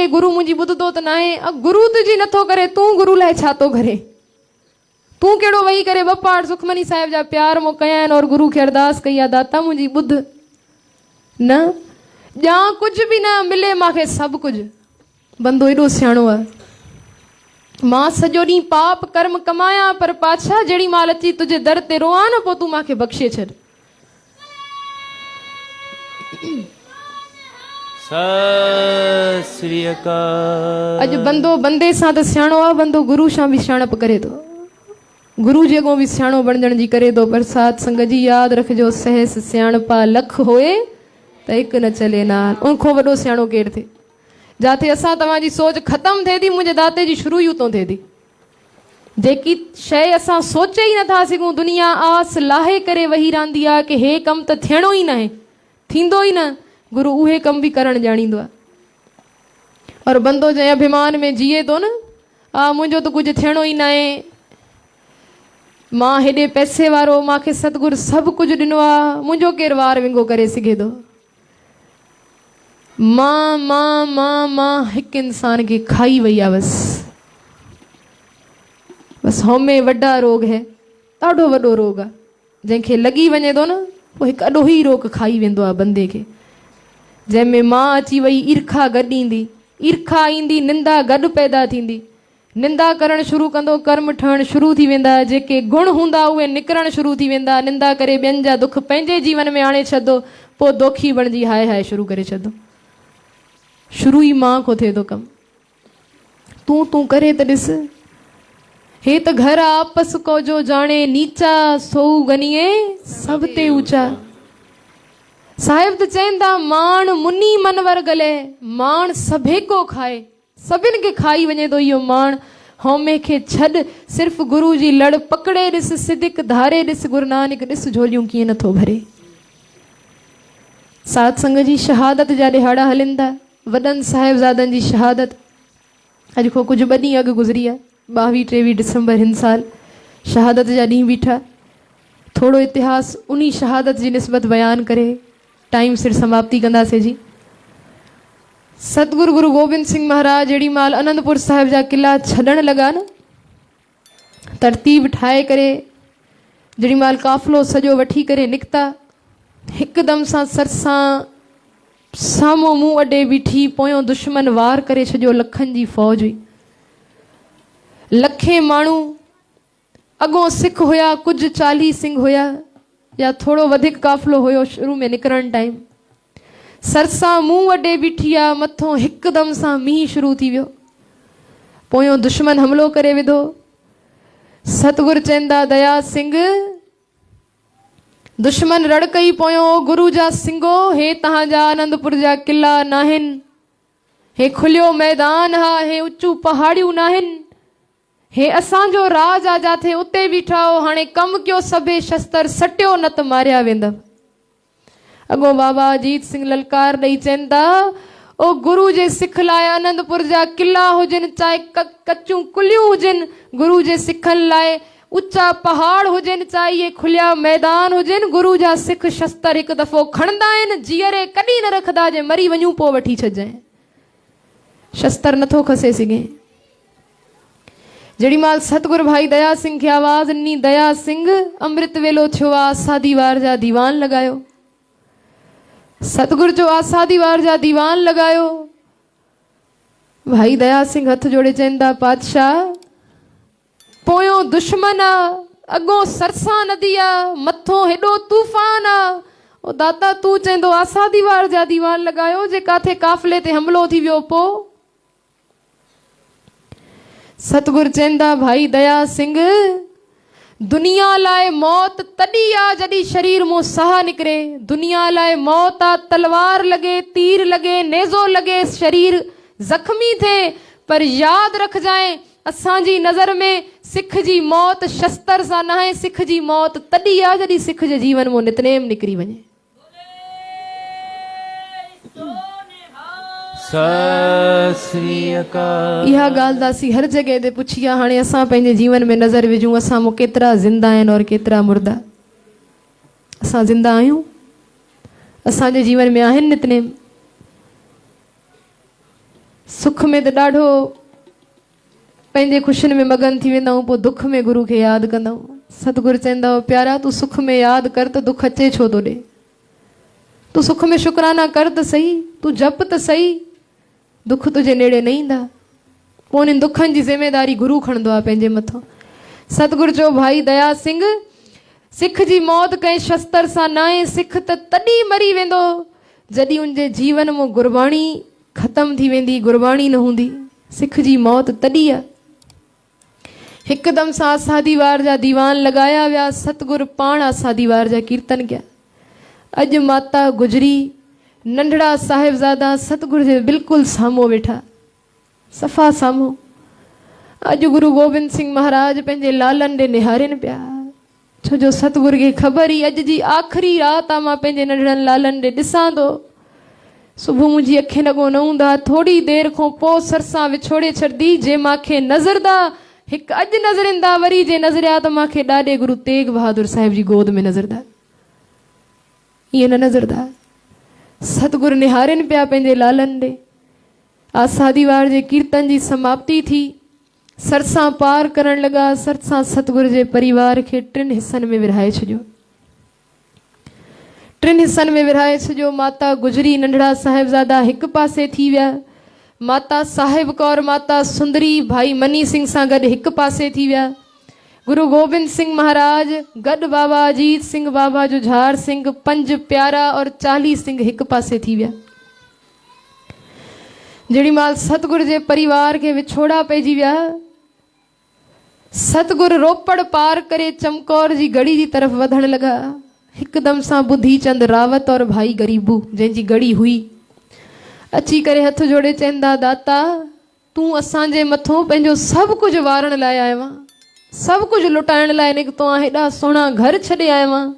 के गुरु मुझी ॿुधंदो त न आहे। गुरु तुंहिंजी नथो करे, तूं गुरु लाइ छा थो करे? तूं कहिड़ो वेही करे ॿ पाठ सुखमनी साहिब जा प्यार मो कया आहिनि और गुरु खे अरदास कई आहे, दाता मुंहिंजी ॿुध न ॼां कुझु बि न मिले मूंखे सभु कुझु। बंदो एॾो सियाणो आहे, मां सॼो ॾींहुं पाप कर्म कमाया पर पाछा जहिड़ी महिल अची तुंहिंजे दर ते रोआं न पोइ तूं मूंखे बख़्शे छॾ। सत श्री अकाल। अॼु बंदो बंदे सां त सियाणो आहे, बंदो गुरु सां बि सियाणप करे थो, गुरु जे अॻो बि सियाणो बणजण जी करे थो। पर साध संगत जी यादि रखिजो, सहस सियाणपा लख होए त हिकु न चले नाल। उनखां वॾो सियाणो केरु थिए? जाते असां तव्हांजी सोच ख़तमु थिए थी, मुंहिंजे दाते जी शुरू ई उतां थिए थी। जेकी शइ असां सोचे ई नथा सघूं, दुनिया आस लाहे करे वेही रहंदी आहे कि हे कमु त थियणो ई न आहे, थींदो ई न। गुरु उहे कम बि करणु ॼाणींदो आहे। और बंदो जंहिं अभिमान में जिए थो न, मुंहिंजो त कुझु थियणो ई न आहे, मां हेॾे पैसे वारो, मूंखे सतगुरु सभु कुझु ॾिनो आहे, मुंहिंजो केरु वार विंगो करे सघे थो? मां हिकु इंसान खे खाई वई आहे बस हौमे वॾा रोग है, ॾाढो वॾो रोग आहे। जंहिंखे लॻी वञे थो न पोइ हिकु अॾो ई रोग खाई वेंदो आहे बंदे खे। जंहिंमें मां अची वई, ईर्खा गॾु ईंदी, ईर्खा ईंदी, निंदा गॾु पैदा थींदी, निंदा करणु शुरू कंदो, कर्म ठहणु शुरू थी वेंदा, जेके गुण हूंदा उहे निकिरणु शुरू थी वेंदा। निंदा करे ॿियनि जा दुख पंहिंजे जीवन में आणे छॾंदो, पोइ दोखी बणिजी हाय हाय शुरू करे छॾंदो। शुरू ई मां को थिए थो कमु। तूं करे त ॾिस, हे त घर आपस को जो जाने नीचा, सोऊ गनीए सभ ते ऊचा। साहिब त चवंदा, माण मुनी मनवर गले, माण सभे को खाए, सभिनि खे खाई वञे थो इहो माण। हौमे खे छॾ, सिर्फ़ु गुरु जी लड़ पकड़े ॾिस, सिदिक धारे ॾिस, गुरु नानक ॾिस झोलियूं कीअं नथो भरे। साध संग जी शहादत जा ॾिहाड़ा हलनि था, वॾनि साहिबज़ादनि जी शहादत। अॼु खां कुझु 2 ॾींहं अॻु गुज़री आहे, 22-23 डिसंबर हिन साल शहादत जा ॾींहं बीठा। थोरो इतिहास उन्ही शहादत जी निस्बत बयानु करे टाइम सिर समाप्ति कंदासीं जी। सतगुरु गुरु गोबिंद सिंह महाराज जेड़ी माल आनंदपुर साहिब जा किला छॾण लॻा न, तरतीब ठाहे करे जेड़ी माल काफ़िलो सॼो वठी करे निकिता, हिकदम सां सरसां साम्हूं मुंहुं अॾे बीठी, पोयों दुश्मन वार करे छॾियो। लखनि जी फ़ौज हुई, लखे माण्हू, अॻों सिख हुया, कुझु 40 सिंह हुया या थोरो वधीक काफ़िलो हुयो शुरू में निकिरण टाइम। सरसां मुंहुं अॾे बीठी आहे, मथों हिकदम सां मींहुं शुरू थी वियो, पोयों दुश्मन हमिलो करे विधो। सतगुरु चवंदा, दया सिंह दुश्मन रड़ कई पोयों, गुरु जा सिंगो, हे तव्हांजा आनंदपुर जा किला नाहिनि, हे खुलियो मैदान हा, हे ऊचू पहाड़ियूं नाहिनि, हे असांजो राज आ, जाथे उते बीठा हो, हाणे कमु कयो सभे शस्त्र सटियो न त मारिया वेंदव। अॻो बाबा अजीत सिंह ललकार ॾेई चवंदा, ओ गुरु जे सिख लाइ आनंदपुर जा किला हुजनि, चाहे कचूं कुलियूं हुजनि, गुरु जे सिखनि लाइ ऊचा पहाड़ हुजनि, चाहे इहे खुलिया मैदान हुजनि, गुरु जा सिख शस्त्र हिकु दफ़ो खणंदा आहिनि, जीअरे कॾहिं न रखंदा, जे मरी वञूं पोइ वठी छॾिजांइ। शस्त्र नथो खसे सघे। जेड़ी माल सतगुरु भाई दया सिंह खे आवाज़ ॾिनी, दया सिंह अमृत वेलो थियो आहे, आसादी वार जा दीवान लॻायो। सतगुरु जो आसादी वार जा दीवान लॻायो। भाई दया सिंह हथ जोड़े चवंदा, पातशाह पोयों दुश्मन आ, अॻों सरसां नदी आ, मथों हेॾो तूफ़ान आ, ओ दाता तूं चवंदो आसादी वार जा दीवान लॻायो, जे काथे काफ़िले ते हमिलो थी वियो पोइ? सतगुरु चवंदा, भाई दया सिंह दुनिया लाइ मौत तॾहिं आ जॾहिं शरीर मूं साह निकिरे। दुनिया लाइ मौत आ, तलवार लॻे, तीर लॻे, नेज़ो लॻे, शरीर ज़ख़्मी थिए, पर यादि रखजांइ असांजी नज़र में सिख जी मौत शस्त्र सां न आहे, सिख जी मौत तॾहिं आ जॾहिं सिख जे जीवन मूं नितनेम निकिरी वञे। सत श्री अकाल। इहा ॻाल्हि त असीं हर जॻह ते पुछी आहे। हाणे असां पंहिंजे जीवन में नज़र विझूं, असां मूं केतिरा ज़िंदा आहिनि और केतिरा मुर्दा। असां ज़िंदा आहियूं, असांजे जीवन में आहिनि नितनेम। सुख में त ॾाढो पंहिंजे ख़ुशियुनि में मगन थी वेंदा आहियूं, पोइ दुख में गुरू खे यादि कंदा आहियूं। सतगुरु चवंदा हुआ, प्यारा तूं सुख में यादि कर त दुख अचे छो थो ॾे। तूं सुख में शुक्राना कर त सही, तूं जप त सही, दुख तुंहिंजे नेड़े न ईंदा। पोइ उन्हनि दुखनि जी ज़िमेदारी गुरू खणंदो आहे पंहिंजे मथां। सतगुरु चयो, भाई दया सिंह, सिख जी मौत कंहिं शस्त्र सां न आहे। सिख त तॾहिं मरी वेंदो जॾहिं उनजे जीवन में गुरबाणी ख़तम थी वेंदी, गुरबाणी न हूंदी। सिख जी मौत तॾहिं आहे। हिकदम सां आसादीवार जा दीवान लगाया विया। सतगुरु पाण आसादीवार जा कीर्तन कया। अज माता गुजरी, नंढड़ा साहिबजादा सतगुरु जे बिल्कुल साम्हूं वेठा, सफ़ा साम्हूं। अज गुरु गोबिंद सिंह महाराज पंहिंजे लालन ॾे निहारनि पिया, छो जो सतगुरु खे ख़बर ई अज जी आख़िरी रात आहे, मां पंहिंजे नंढड़नि लालन ॾे ॾिसां थो। सुबुह मुंहिंजी अखि लॻो न हूंदा, थोड़ी देर खां पोइ सरसां विछोड़े छॾंदी। जे मूंखे नज़रदा हिकु अॼु नज़रिंदा, वरी जे नज़रिया त मूंखे ॾाढे गुरु तेग बहादुर साहिब जी गोद में नज़रदा। ईअं न नज़रदा। सतगुरु निहारनि पिया पंहिंजे लालनि ॾे। आसादीवार जे कीर्तन जी समाप्ति थी, सरसां पार करण लॻा। सरसां सतगुरु जे परिवार खे 3 हिस्सनि में विरहाए छॾियो। 3 हिस्सनि में विरहाए छॾियो। माता गुजरी, नंढड़ा साहिबजादा हिकु पासे थी विया। माता साहिब कौर, माता सुंदरी भाई मनी सिंह सां गॾु हिकु पासे थी विया। गुरु गोबिंद सिंह महाराज गॾु बाबा अजीत सिंह, बाबा जुझार सिंह, 5 प्यारा और 40 सिंह हिकु पासे थी विया। जेड़ी माल सतगुरु जे परिवार खे विछोड़ा पइजी विया, सतगुरु रोपड़ पार करे चमकौर जी गड़ी जी तरफ़ वधण लगा। हिकदम सां बुधी चंद रावत और भाई गरीबू, जंहिंजी गड़ी हुई, अची करे हथ जोड़े चवंदा, दाता तूं असांजे मथों पंहिंजो सभु कुझु वारण लाइ आयो आहीं, सभु कुझु लुटाइण लाइ निकितो आहीं। हेॾा सुहिणा घर छॾे आयो आहीं,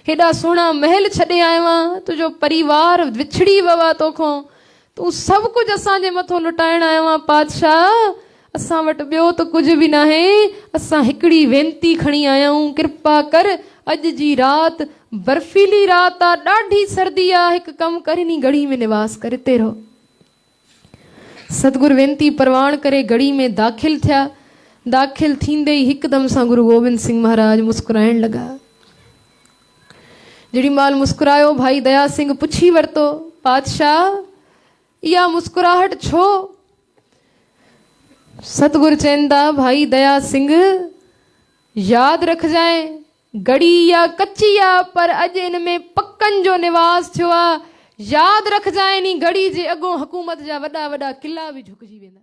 हेॾा सुहिणा महल छॾे आयो आहीं, तुंहिंजो परिवार विछड़ी वियो आहे तोखां, तूं सभु कुझु असांजे मथों लुटाइण आयो आहीं। पातशाह, असां वटि ॿियो त कुझु बि न आहे, असां हिकिड़ी वेनती खणी आया आहियूं, कृपा कर अॼु जी राति बर्फीली राति आहे, ॾाढी सर्दी आहे, हिकु कमु कर नी गड़ी में निवास कर, हिते रहो। सतगुरु वेनती परवान करे गड़ी में दाख़िल थिया। दाख़िल थींदे ई हिकदम सां गुरु गोबिंद सिंह महाराज मुस्कुराइण लॻा। जेड़ी माल मुस्कुरायो, भाई दया सिंह पुछी वरितो, पातशाह इहा मुस्कुराहट छो? सतगुरु चवंदा, भाई दया सिंह यादि रखजांइ, गड़ी या कच्ची आहे पर अॼु इन में पकनि जो निवास थियो आहे। यादि रखजांइ, नी गड़ी जे अॻों हुकूमत जा वॾा वॾा किला बि झुकिजी वेंदा।